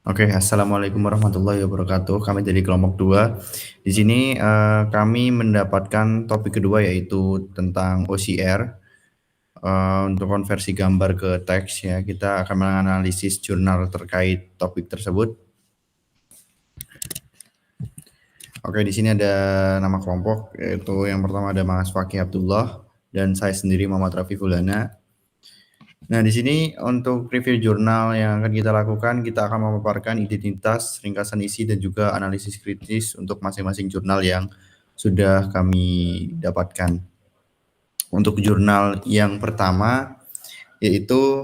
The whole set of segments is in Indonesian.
Oke, assalamualaikum warahmatullahi wabarakatuh. Kami dari kelompok 2. Di sini kami mendapatkan topik kedua yaitu tentang OCR untuk konversi gambar ke teks ya. Kita akan menganalisis jurnal terkait topik tersebut. Oke, di sini ada nama kelompok yaitu yang pertama ada Mas Fakih Abdullah dan saya sendiri Muhammad Rafi Fulana. Nah, di sini untuk review jurnal yang akan kita lakukan, kita akan memaparkan identitas, ringkasan isi, dan juga analisis kritis untuk masing-masing jurnal yang sudah kami dapatkan. Untuk jurnal yang pertama, yaitu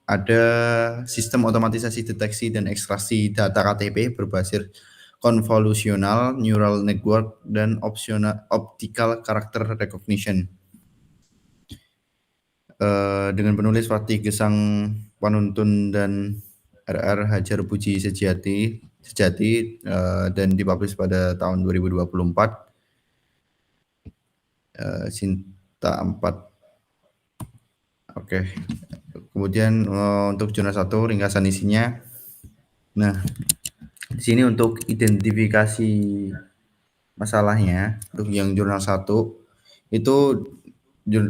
ada sistem otomatisasi deteksi dan ekstraksi data KTP berbasis convolutional neural network dan optical character recognition. Dengan penulis Fatih Gesang Panuntun dan RR Hajar Puji Sejati dan dipublish pada tahun 2024. Sinta 4. Oke. Kemudian untuk jurnal 1 ringkasan isinya. Nah, di sini untuk identifikasi masalahnya untuk yang jurnal 1 itu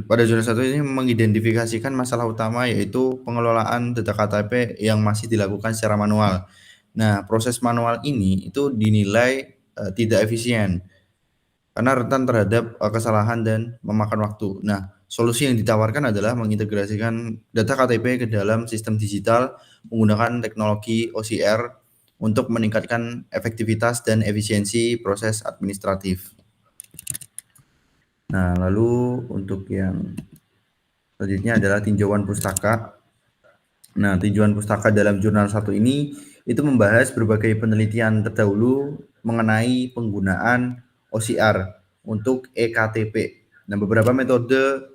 pada jurnal 1 ini mengidentifikasikan masalah utama yaitu pengelolaan data KTP yang masih dilakukan secara manual. Nah, proses manual ini itu dinilai tidak efisien karena rentan terhadap kesalahan dan memakan waktu. Nah, solusi yang ditawarkan adalah mengintegrasikan data KTP ke dalam sistem digital menggunakan teknologi OCR untuk meningkatkan efektivitas dan efisiensi proses administratif. Nah, lalu untuk yang selanjutnya adalah tinjauan pustaka. Nah, tinjauan pustaka dalam jurnal 1 ini itu membahas berbagai penelitian terdahulu mengenai penggunaan OCR untuk eKTP. Nah, beberapa metode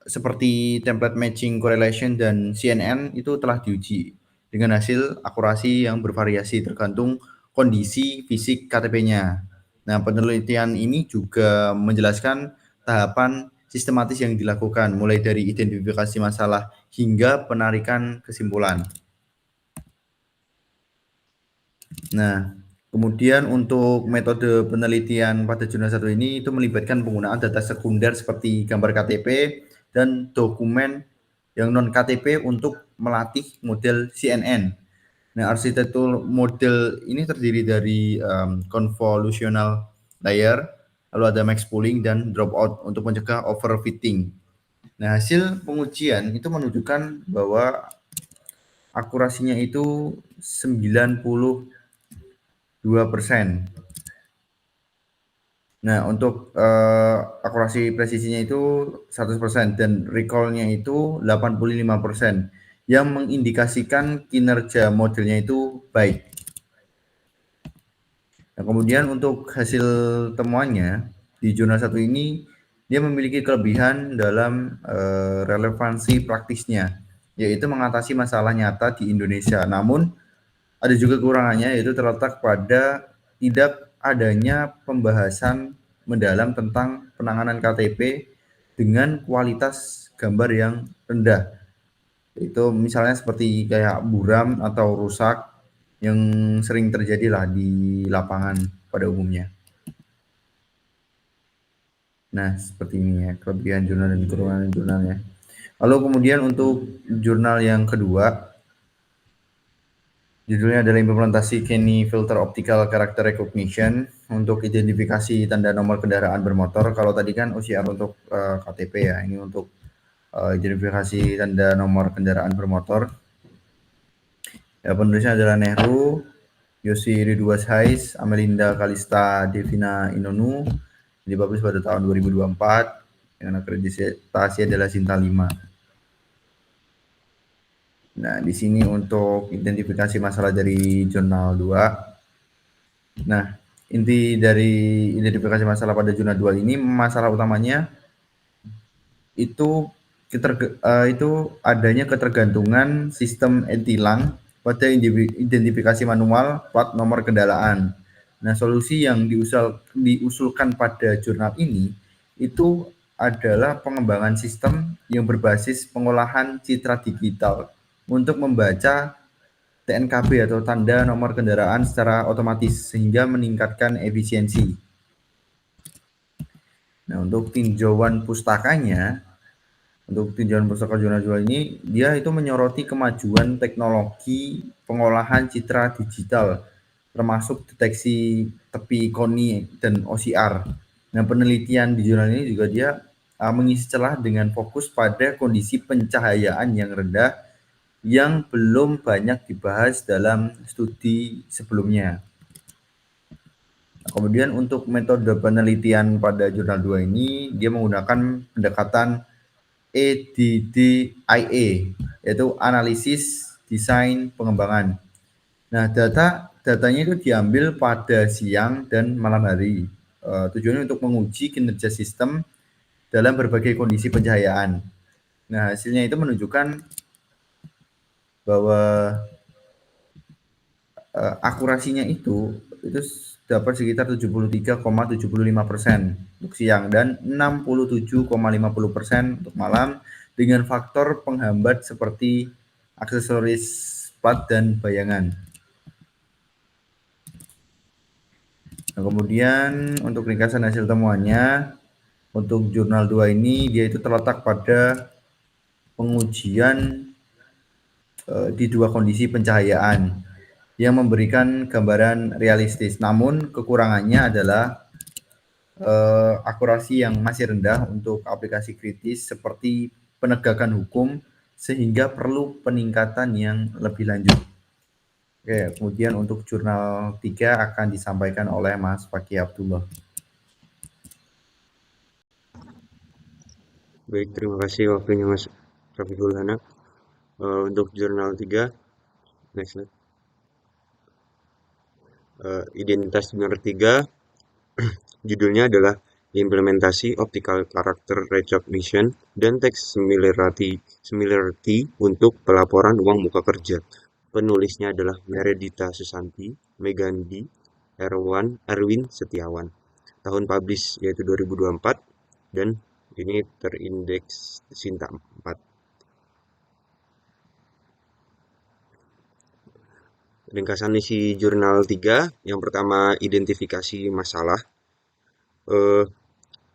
seperti template matching correlation dan CNN itu telah diuji dengan hasil akurasi yang bervariasi tergantung kondisi fisik KTP-nya. Nah, penelitian ini juga menjelaskan tahapan sistematis yang dilakukan mulai dari identifikasi masalah hingga penarikan kesimpulan. Nah, kemudian untuk metode penelitian pada jurnal 1 ini itu melibatkan penggunaan data sekunder seperti gambar KTP dan dokumen yang non KTP untuk melatih model CNN. Nah, arsitektur model ini terdiri dari convolutional layer, lalu ada max pooling dan dropout untuk mencegah overfitting. Nah, hasil pengujian itu menunjukkan bahwa akurasinya itu 92%. Nah, untuk akurasi presisinya itu 100% dan recall-nya itu 85%, yang mengindikasikan kinerja modelnya itu baik. Nah, kemudian untuk hasil temuannya di jurnal 1 ini dia memiliki kelebihan dalam relevansi praktisnya, yaitu mengatasi masalah nyata di Indonesia. Namun ada juga kekurangannya yaitu terletak pada tidak adanya pembahasan mendalam tentang penanganan KTP dengan kualitas gambar yang rendah. Itu misalnya seperti kayak buram atau rusak yang sering terjadi lah di lapangan pada umumnya. Nah, seperti ini ya kelebihan jurnal dan kekurangan jurnalnya. Lalu kemudian untuk jurnal yang kedua, judulnya adalah implementasi Kenny Filter Optical Character Recognition untuk identifikasi tanda nomor kendaraan bermotor. Kalau tadi kan OCR untuk KTP ya, ini untuk identifikasi tanda nomor kendaraan bermotor. Ya, penulisnya adalah Nehru, Yosi Ridwas Hais, Amelinda Kalista Devina Inonu, dipublish pada tahun 2024, dengan akreditasi adalah Sinta 5. Nah, di sini untuk identifikasi masalah dari jurnal 2. Nah, inti dari identifikasi masalah pada jurnal 2 ini, masalah utamanya itu adanya ketergantungan sistem e-tilang pada identifikasi manual plat nomor kendaraan. Nah, solusi yang diusulkan pada jurnal ini itu adalah pengembangan sistem yang berbasis pengolahan citra digital untuk membaca TNKB atau tanda nomor kendaraan secara otomatis sehingga meningkatkan efisiensi. Nah, untuk tinjauan pustakanya, untuk tinjauan pustaka jurnal 2 ini, dia itu menyoroti kemajuan teknologi pengolahan citra digital, termasuk deteksi tepi koni dan OCR. Nah, penelitian di jurnal ini juga dia mengisi celah dengan fokus pada kondisi pencahayaan yang rendah yang belum banyak dibahas dalam studi sebelumnya. Kemudian untuk metode penelitian pada jurnal 2 ini, dia menggunakan pendekatan ADDIA, yaitu analisis, desain, pengembangan. Nah, datanya itu diambil pada siang dan malam hari. Tujuannya untuk menguji kinerja sistem dalam berbagai kondisi pencahayaan. Nah, hasilnya itu menunjukkan bahwa akurasinya itu dapat sekitar 73,75% untuk siang dan 67,50% untuk malam dengan faktor penghambat seperti aksesoris plat dan bayangan. Nah, kemudian untuk ringkasan hasil temuannya, untuk jurnal 2 ini dia itu terletak pada pengujian di dua kondisi pencahayaan yang memberikan gambaran realistis. Namun kekurangannya adalah akurasi yang masih rendah untuk aplikasi kritis seperti penegakan hukum sehingga perlu peningkatan yang lebih lanjut. Oke, kemudian untuk jurnal 3 akan disampaikan oleh Mas Fakih Abdullah. Baik, terima kasih waktunya Mas Rafiqul Hana. Untuk jurnal 3, next slide. Identitas jurnal 3, judulnya adalah Implementasi Optical Character Recognition dan Text Similarity untuk Pelaporan Uang Muka Kerja. Penulisnya adalah Meredita Susanti, Megandi, Erwin Setiawan. Tahun publish yaitu 2024 dan ini terindeks Sinta 4. Ringkasan isi jurnal 3, yang pertama identifikasi masalah.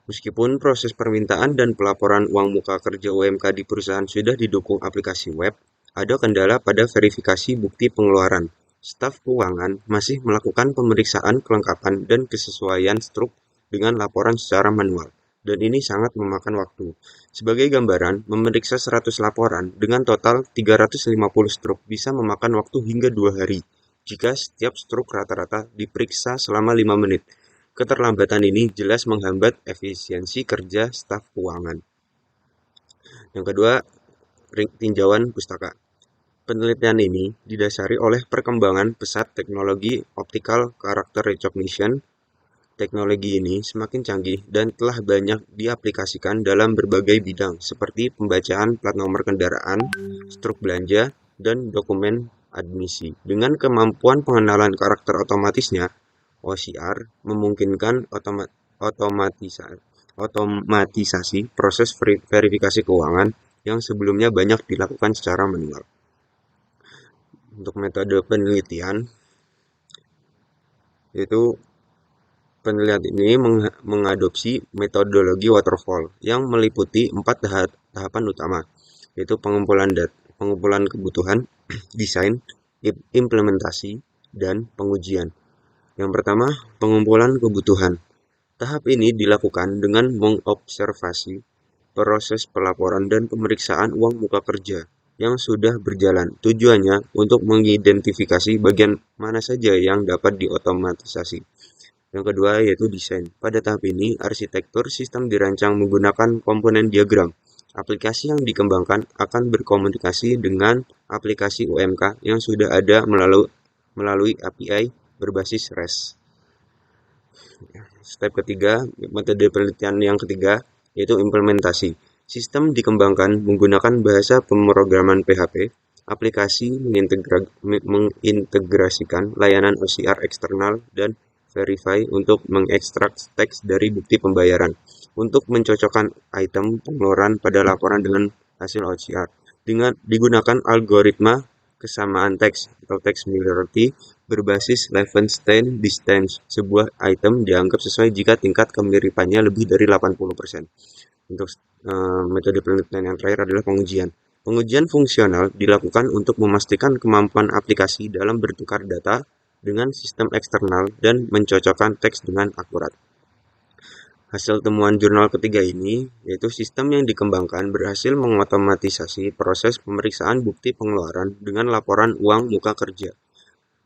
Meskipun proses permintaan dan pelaporan uang muka kerja UMK di perusahaan sudah didukung aplikasi web, ada kendala pada verifikasi bukti pengeluaran. Staf keuangan masih melakukan pemeriksaan kelengkapan dan kesesuaian struk dengan laporan secara manual, dan ini sangat memakan waktu. Sebagai gambaran, memeriksa 100 laporan dengan total 350 struk bisa memakan waktu hingga 2 hari, jika setiap struk rata-rata diperiksa selama 5 menit. Keterlambatan ini jelas menghambat efisiensi kerja staf keuangan. Yang kedua, tinjauan pustaka. Penelitian ini didasari oleh perkembangan pesat teknologi optical character recognition. Teknologi ini semakin canggih dan telah banyak diaplikasikan dalam berbagai bidang seperti pembacaan plat nomor kendaraan, struk belanja, dan dokumen admisi. Dengan kemampuan pengenalan karakter otomatisnya, OCR memungkinkan otomatisasi proses verifikasi keuangan yang sebelumnya banyak dilakukan secara manual. Untuk metode penelitian, yaitu penelitian ini mengadopsi metodologi waterfall yang meliputi 4 tahapan utama, yaitu pengumpulan kebutuhan, desain, implementasi, dan pengujian. Yang pertama, pengumpulan kebutuhan. Tahap ini dilakukan dengan mengobservasi proses pelaporan dan pemeriksaan uang muka kerja yang sudah berjalan. Tujuannya untuk mengidentifikasi bagian mana saja yang dapat diotomatisasi. Yang kedua yaitu desain. Pada tahap ini, arsitektur sistem dirancang menggunakan komponen diagram. Aplikasi yang dikembangkan akan berkomunikasi dengan aplikasi UMK yang sudah ada melalui API berbasis REST. Step ketiga, metode penelitian yang ketiga, yaitu implementasi. Sistem dikembangkan menggunakan bahasa pemrograman PHP. Aplikasi mengintegrasikan layanan OCR eksternal dan Verify untuk mengekstrak teks dari bukti pembayaran. Untuk mencocokkan item pengeluaran pada laporan dengan hasil OCR. Digunakan algoritma kesamaan teks atau text similarity berbasis Levenshtein distance. Sebuah item dianggap sesuai jika tingkat kemiripannya lebih dari 80%. Untuk metode penelitian yang terakhir adalah pengujian. Pengujian fungsional dilakukan untuk memastikan kemampuan aplikasi dalam bertukar data dengan sistem eksternal dan mencocokkan teks dengan akurat. Hasil temuan jurnal ketiga ini, yaitu sistem yang dikembangkan berhasil mengotomatisasi proses pemeriksaan bukti pengeluaran dengan laporan uang muka kerja.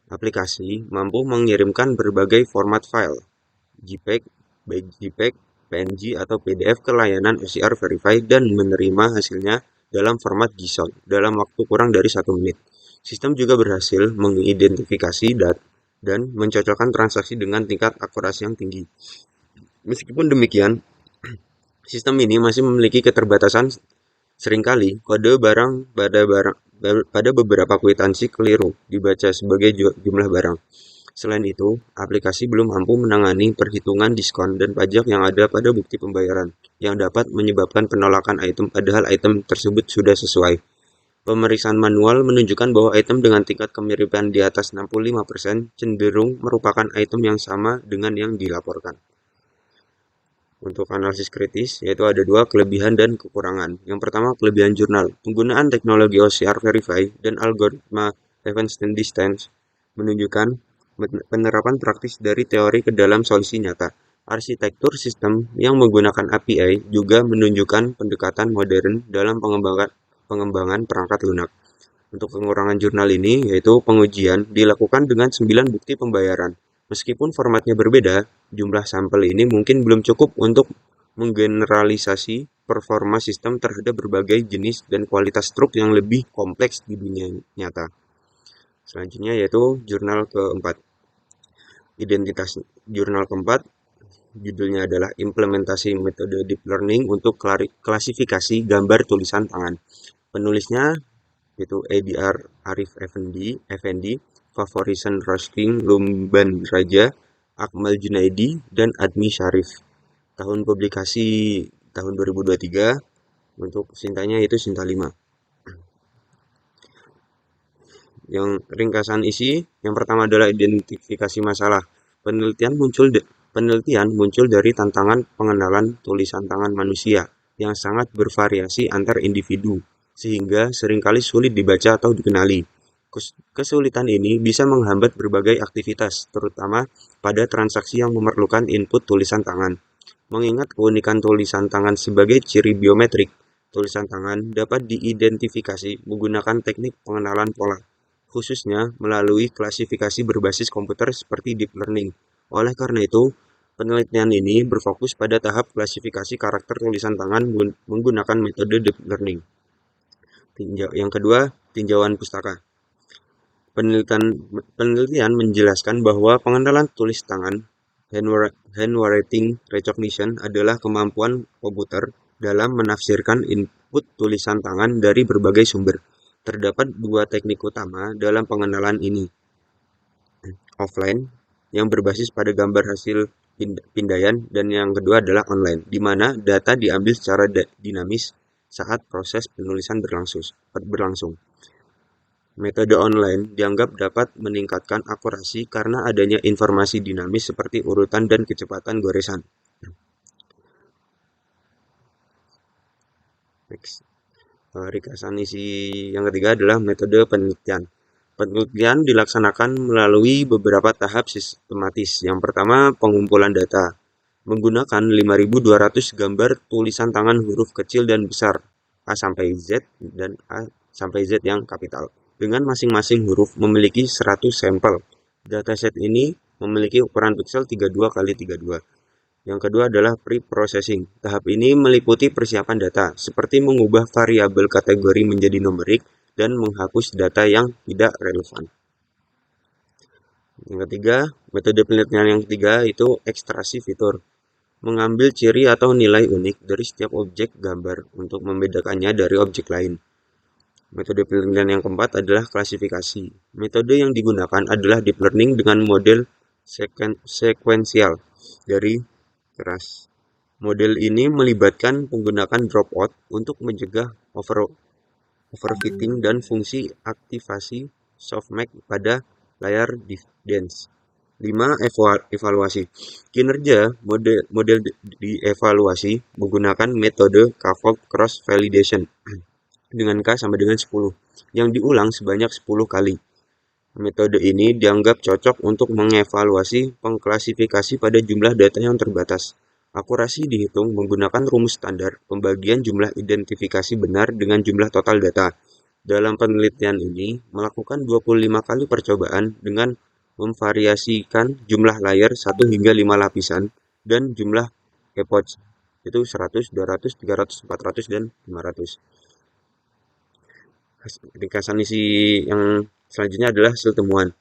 Aplikasi mampu mengirimkan berbagai format file, JPEG, JPEG, PNG, atau PDF ke layanan OCR Verify dan menerima hasilnya dalam format JSON dalam waktu kurang dari 1 menit. Sistem juga berhasil mengidentifikasi dan mencocokkan transaksi dengan tingkat akurasi yang tinggi. Meskipun demikian, sistem ini masih memiliki keterbatasan. Seringkali kode pada beberapa kwitansi keliru dibaca sebagai jumlah barang. Selain itu, aplikasi belum mampu menangani perhitungan diskon dan pajak yang ada pada bukti pembayaran, yang dapat menyebabkan penolakan item padahal item tersebut sudah sesuai. Pemeriksaan manual menunjukkan bahwa item dengan tingkat kemiripan di atas 65% cenderung merupakan item yang sama dengan yang dilaporkan. Untuk analisis kritis, yaitu ada dua kelebihan dan kekurangan. Yang pertama, kelebihan jurnal. Penggunaan teknologi OCR Verify dan algoritma Levenshtein Distance menunjukkan penerapan praktis dari teori ke dalam solusi nyata. Arsitektur sistem yang menggunakan API juga menunjukkan pendekatan modern dalam pengembangan perangkat lunak. Untuk kekurangan jurnal ini, yaitu pengujian dilakukan dengan 9 bukti pembayaran. Meskipun formatnya berbeda, jumlah sampel ini mungkin belum cukup untuk menggeneralisasi performa sistem terhadap berbagai jenis dan kualitas truk yang lebih kompleks di dunia nyata. Selanjutnya yaitu jurnal keempat. Identitas jurnal keempat, judulnya adalah Implementasi Metode Deep Learning untuk Klasifikasi Gambar Tulisan Tangan. Penulisnya yaitu ADR Arif Effendi, Favorizon Roasting Lumban Raja, Akmal Junaidi, dan Admi Syarif. Tahun publikasi tahun 2023, untuk Sintanya itu Sinta 5. Yang ringkasan isi, yang pertama adalah identifikasi masalah. Penelitian muncul dari tantangan pengenalan tulisan tangan manusia yang sangat bervariasi antar individu, sehingga seringkali sulit dibaca atau dikenali. Kesulitan ini bisa menghambat berbagai aktivitas, terutama pada transaksi yang memerlukan input tulisan tangan. Mengingat keunikan tulisan tangan sebagai ciri biometrik, tulisan tangan dapat diidentifikasi menggunakan teknik pengenalan pola, khususnya melalui klasifikasi berbasis komputer seperti deep learning. Oleh karena itu, penelitian ini berfokus pada tahap klasifikasi karakter tulisan tangan menggunakan metode deep learning. Yang kedua, tinjauan pustaka. Penelitian menjelaskan bahwa pengenalan tulis tangan handwriting recognition adalah kemampuan komputer dalam menafsirkan input tulisan tangan dari berbagai sumber. Terdapat dua teknik utama dalam pengenalan ini. Offline, yang berbasis pada gambar hasil pindaian, dan yang kedua adalah online, di mana data diambil secara dinamis saat proses penulisan berlangsung. Metode online dianggap dapat meningkatkan akurasi karena adanya informasi dinamis seperti urutan dan kecepatan goresan. Next. Ringkasan isi yang ketiga adalah metode penelitian. Penelitian dilaksanakan melalui beberapa tahap sistematis. Yang pertama, pengumpulan data. Menggunakan 5.200 gambar tulisan tangan huruf kecil dan besar, A sampai Z dan A sampai Z yang kapital. Dengan masing-masing huruf memiliki 100 sampel. Dataset ini memiliki ukuran pixel 32 x 32. Yang kedua adalah pre-processing. Tahap ini meliputi persiapan data, seperti mengubah variabel kategori menjadi numerik dan menghapus data yang tidak relevan. Yang ketiga, metode penelitian yang ketiga itu ekstraksi fitur. Mengambil ciri atau nilai unik dari setiap objek gambar untuk membedakannya dari objek lain. Metode penelitian yang keempat adalah klasifikasi. Metode yang digunakan adalah deep learning dengan model sekuensial dari keras. Model ini melibatkan penggunaan dropout untuk mencegah overfitting, dan fungsi aktivasi softmax pada layar DiffDance. 5. Evaluasi. Kinerja model dievaluasi menggunakan metode K-fold cross validation dengan K sama dengan 10 yang diulang sebanyak 10 kali. Metode ini dianggap cocok untuk mengevaluasi pengklasifikasi pada jumlah data yang terbatas. Akurasi dihitung menggunakan rumus standar pembagian jumlah identifikasi benar dengan jumlah total data. Dalam penelitian ini, melakukan 25 kali percobaan dengan memvariasikan jumlah layer 1 hingga 5 lapisan dan jumlah epoch, itu 100, 200, 300, 400, dan 500. Ringkasan isi yang selanjutnya adalah hasil temuan.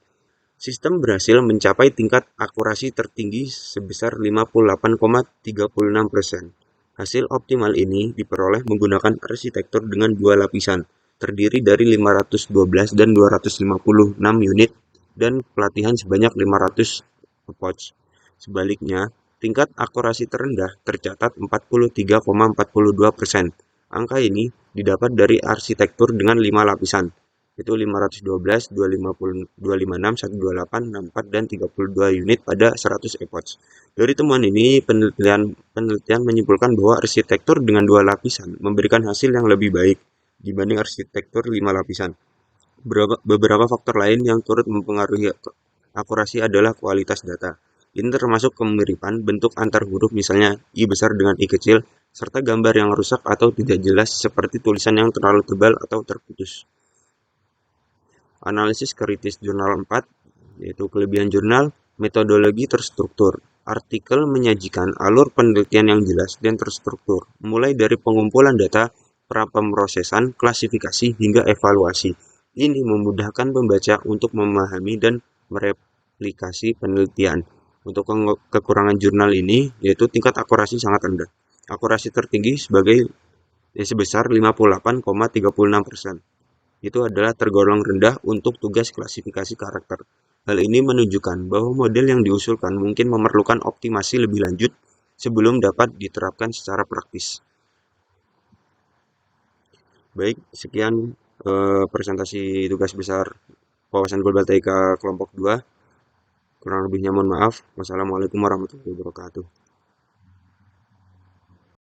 Sistem berhasil mencapai tingkat akurasi tertinggi sebesar 58,36%. Hasil optimal ini diperoleh menggunakan arsitektur dengan dua lapisan, terdiri dari 512 dan 256 unit, dan pelatihan sebanyak 500 epoch. Sebaliknya, tingkat akurasi terendah tercatat 43,42%. Angka ini didapat dari arsitektur dengan 5 lapisan, itu 512, 256, 128, 64, dan 32 unit pada 100 epoch. Dari temuan ini, penelitian menyimpulkan bahwa arsitektur dengan dua lapisan memberikan hasil yang lebih baik dibanding arsitektur 5 lapisan. Beberapa faktor lain yang turut mempengaruhi akurasi adalah kualitas data. Ini termasuk kemiripan bentuk antar huruf, misalnya I besar dengan I kecil, serta gambar yang rusak atau tidak jelas seperti tulisan yang terlalu tebal atau terputus. Analisis kritis jurnal 4, yaitu kelebihan jurnal, metodologi terstruktur. Artikel menyajikan alur penelitian yang jelas dan terstruktur, mulai dari pengumpulan data, prapemrosesan, klasifikasi, hingga evaluasi. Ini memudahkan pembaca untuk memahami dan mereplikasi penelitian. Untuk kekurangan jurnal ini, yaitu tingkat akurasi sangat rendah. Akurasi tertinggi sebesar 58,36%. Itu adalah tergolong rendah untuk tugas klasifikasi karakter. Hal ini menunjukkan bahwa model yang diusulkan mungkin memerlukan optimasi lebih lanjut sebelum dapat diterapkan secara praktis. Baik, sekian presentasi tugas besar wawasan global TIK kelompok 2. Kurang lebihnya mohon maaf. Wassalamualaikum warahmatullahi wabarakatuh.